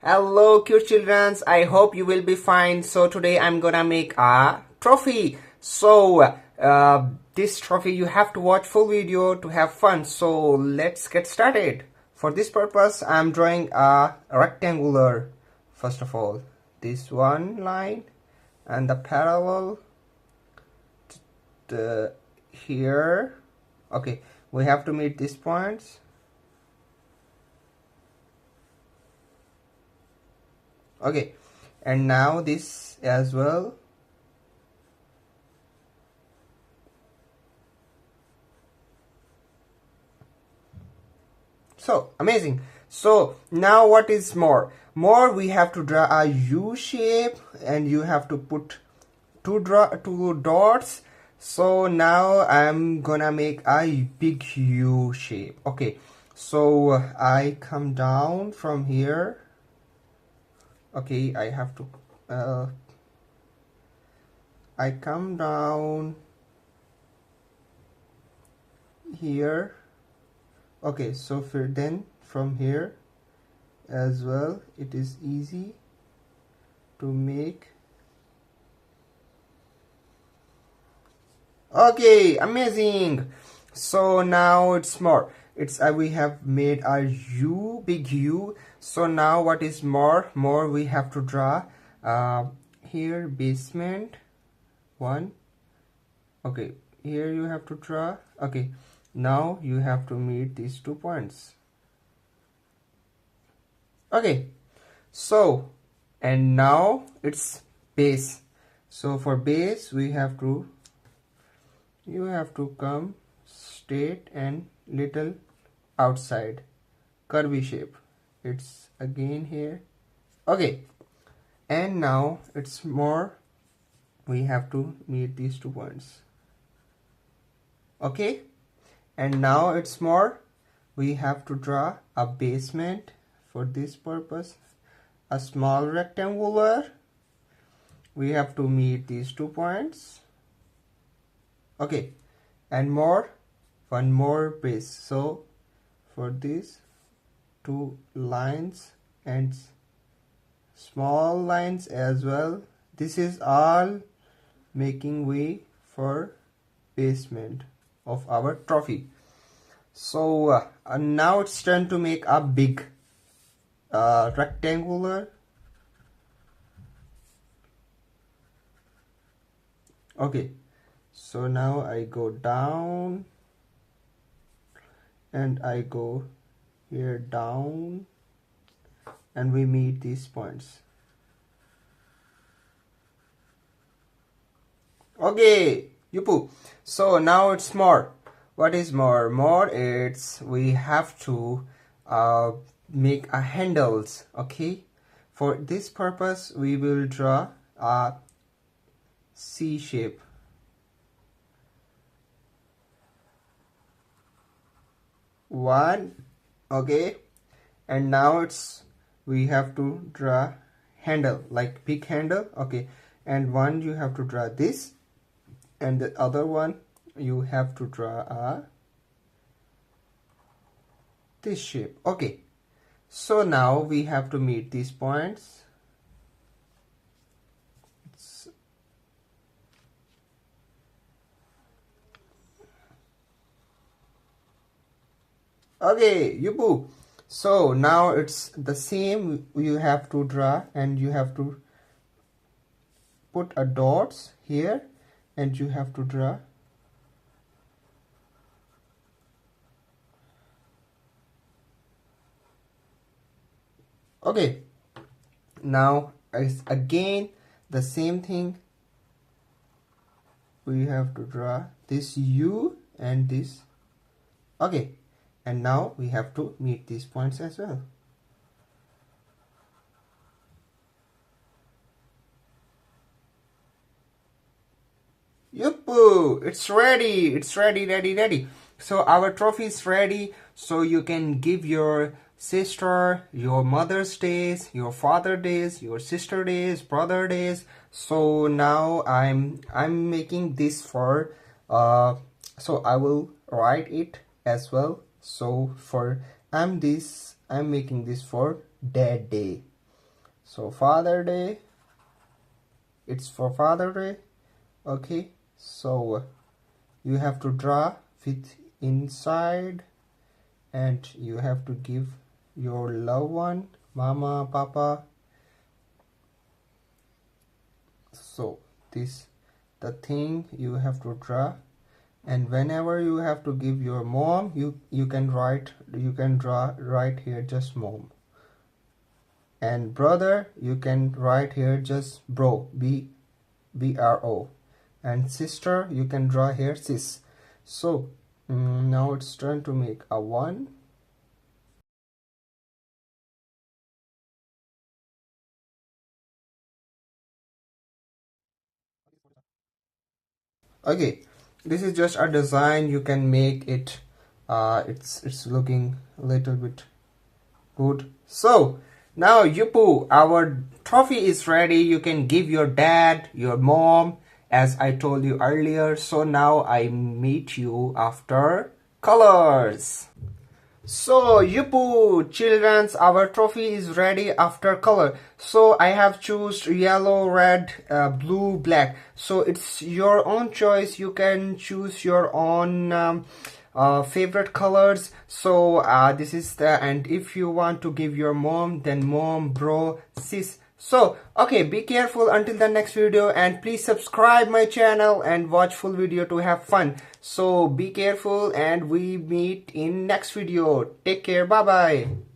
Hello, cute childrens. I hope you will be fine. So today I'm gonna make a trophy. This trophy you have to watch full video to have fun. So let's get started. For this purpose, I'm drawing a rectangular. First of all, this one line and the parallel the here. Okay, we have to meet these points. Okay, and now this as well. So amazing. So now what is more we have to draw a U shape, and you have to put two dots. So now I'm gonna make a big U shape. Okay, so I come down from here. Okay, I have to I come down here. Okay, so then from here as well it is easy to make. Okay, amazing. So now it's more, it's we have made a U, big U. So now what is more we have to draw here basement one. Okay, here you have to draw. Okay, now you have to meet these 2 points. Okay, so and now it's base. So for base we have to, you have to come straight and little outside curvy shape. It's again here. Okay, and now it's more, we have to meet these 2 points. Okay, and now it's more, we have to draw a basement. For this purpose, a small rectangular, we have to meet these 2 points. Okay, and more, one more base. So for these 2 lines and small lines as well, this is all making way for basement of our trophy. So now it's time to make a big rectangular. Okay, so now I go down and I go here down, and we meet these points. Okay, yupu. So now it's more. What is more? More, it's we have to make a handles. Okay, for this purpose we will draw a C shape. One. Okay, and now it's, we have to draw handle, like big handle. Okay, and one you have to draw this, and the other one you have to draw this shape. Okay, so now we have to meet these points. Okay, yubu. So now it's the same, you have to draw, and you have to put a dots here, and you have to draw. Okay, now it's again the same thing, we have to draw this U and this. Okay, and now we have to meet these points as well. Yuppie, it's ready. It's ready. So our trophy is ready. So you can give your sister, your Mother's Days, your Father Days, your Sister Days, Brother Days. So now I'm making this for so I will write it as well. So for I'm making this for Dad Day. So Father Day, it's for Father Day. Okay, so you have to draw with inside, and you have to give your loved one, mama, papa. So this the thing you have to draw, and whenever you have to give your mom, you can draw right here just mom, and brother you can write here just bro, bro, and sister you can draw here sis. So now it's turn to make a 1. Okay, this is just a design. You can make it it's looking a little bit good. So now Yupu, our trophy is ready. You can give your dad, your mom, as I told you earlier. So now I meet you after colors. So Yupu, children's, our trophy is ready after color. So I have choose yellow, red, blue, black. So it's your own choice. You can choose your own favorite colors. So this is the, and if you want to give your mom, then mom, bro, sis. So okay, be careful until the next video, and please subscribe my channel and watch full video to have fun. So be careful, and we meet in next video. Take care. Bye bye.